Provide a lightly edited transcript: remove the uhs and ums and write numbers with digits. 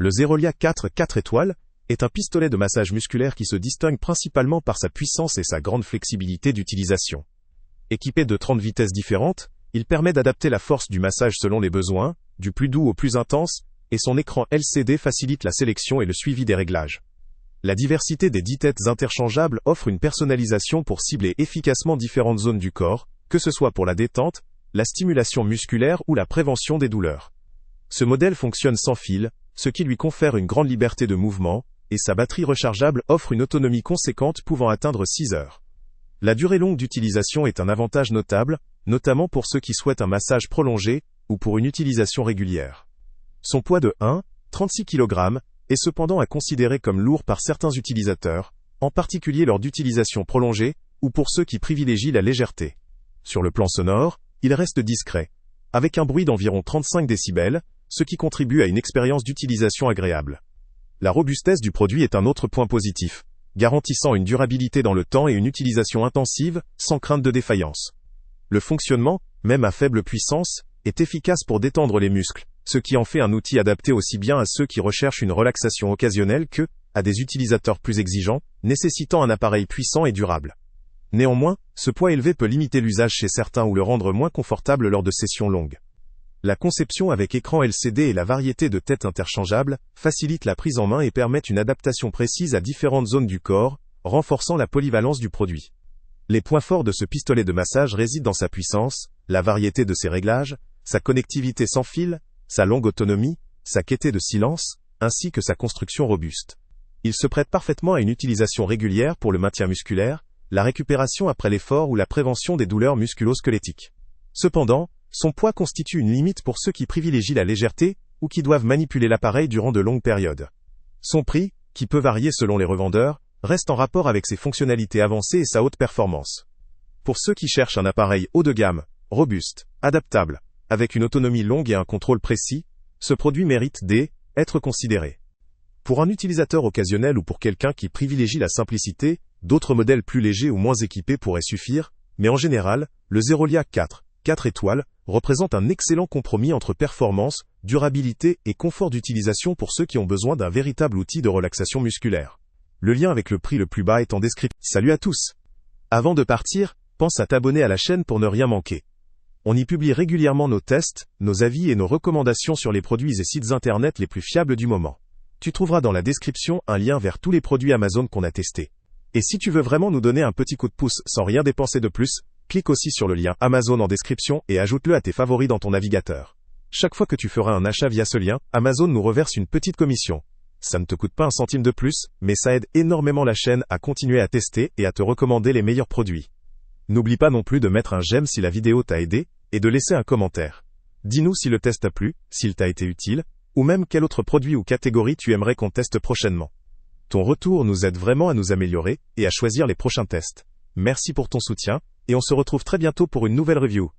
Le Zerolia 4 étoiles est un pistolet de massage musculaire qui se distingue principalement par sa puissance et sa grande flexibilité d'utilisation. Équipé de 30 vitesses différentes, il permet d'adapter la force du massage selon les besoins, du plus doux au plus intense, et son écran LCD facilite la sélection et le suivi des réglages. La diversité des 10 têtes interchangeables offre une personnalisation pour cibler efficacement différentes zones du corps, que ce soit pour la détente, la stimulation musculaire ou la prévention des douleurs. Ce modèle fonctionne sans fil, ce qui lui confère une grande liberté de mouvement, et sa batterie rechargeable offre une autonomie conséquente pouvant atteindre 6 heures. La durée longue d'utilisation est un avantage notable, notamment pour ceux qui souhaitent un massage prolongé, ou pour une utilisation régulière. Son poids de 1,36 kg est cependant à considérer comme lourd par certains utilisateurs, en particulier lors d'utilisation prolongée, ou pour ceux qui privilégient la légèreté. Sur le plan sonore, il reste discret, avec un bruit d'environ 35 décibels, ce qui contribue à une expérience d'utilisation agréable. La robustesse du produit est un autre point positif, garantissant une durabilité dans le temps et une utilisation intensive, sans crainte de défaillance. Le fonctionnement, même à faible puissance, est efficace pour détendre les muscles, ce qui en fait un outil adapté aussi bien à ceux qui recherchent une relaxation occasionnelle que, à des utilisateurs plus exigeants, nécessitant un appareil puissant et durable. Néanmoins, ce poids élevé peut limiter l'usage chez certains ou le rendre moins confortable lors de sessions longues. La conception avec écran LCD et la variété de têtes interchangeables facilite la prise en main et permettent une adaptation précise à différentes zones du corps, renforçant la polyvalence du produit. Les points forts de ce pistolet de massage résident dans sa puissance, la variété de ses réglages, sa connectivité sans fil, sa longue autonomie, sa qualité de silence, ainsi que sa construction robuste. Il se prête parfaitement à une utilisation régulière pour le maintien musculaire, la récupération après l'effort ou la prévention des douleurs musculo-squelettiques. Cependant, son poids constitue une limite pour ceux qui privilégient la légèreté ou qui doivent manipuler l'appareil durant de longues périodes. Son prix, qui peut varier selon les revendeurs, reste en rapport avec ses fonctionnalités avancées et sa haute performance. Pour ceux qui cherchent un appareil haut de gamme, robuste, adaptable, avec une autonomie longue et un contrôle précis, ce produit mérite d'être considéré. Pour un utilisateur occasionnel ou pour quelqu'un qui privilégie la simplicité, d'autres modèles plus légers ou moins équipés pourraient suffire, mais en général, le Zerolia 4 étoiles, représente un excellent compromis entre performance, durabilité et confort d'utilisation pour ceux qui ont besoin d'un véritable outil de relaxation musculaire. Le lien avec le prix le plus bas est en description. Salut à tous! Avant de partir, pense à t'abonner à la chaîne pour ne rien manquer. On y publie régulièrement nos tests, nos avis et nos recommandations sur les produits et sites internet les plus fiables du moment. Tu trouveras dans la description un lien vers tous les produits Amazon qu'on a testés. Et si tu veux vraiment nous donner un petit coup de pouce sans rien dépenser de plus, clique aussi sur le lien Amazon en description et ajoute-le à tes favoris dans ton navigateur. Chaque fois que tu feras un achat via ce lien, Amazon nous reverse une petite commission. Ça ne te coûte pas un centime de plus, mais ça aide énormément la chaîne à continuer à tester et à te recommander les meilleurs produits. N'oublie pas non plus de mettre un j'aime si la vidéo t'a aidé, et de laisser un commentaire. Dis-nous si le test t'a plu, s'il t'a été utile, ou même quel autre produit ou catégorie tu aimerais qu'on teste prochainement. Ton retour nous aide vraiment à nous améliorer, et à choisir les prochains tests. Merci pour ton soutien, et on se retrouve très bientôt pour une nouvelle review.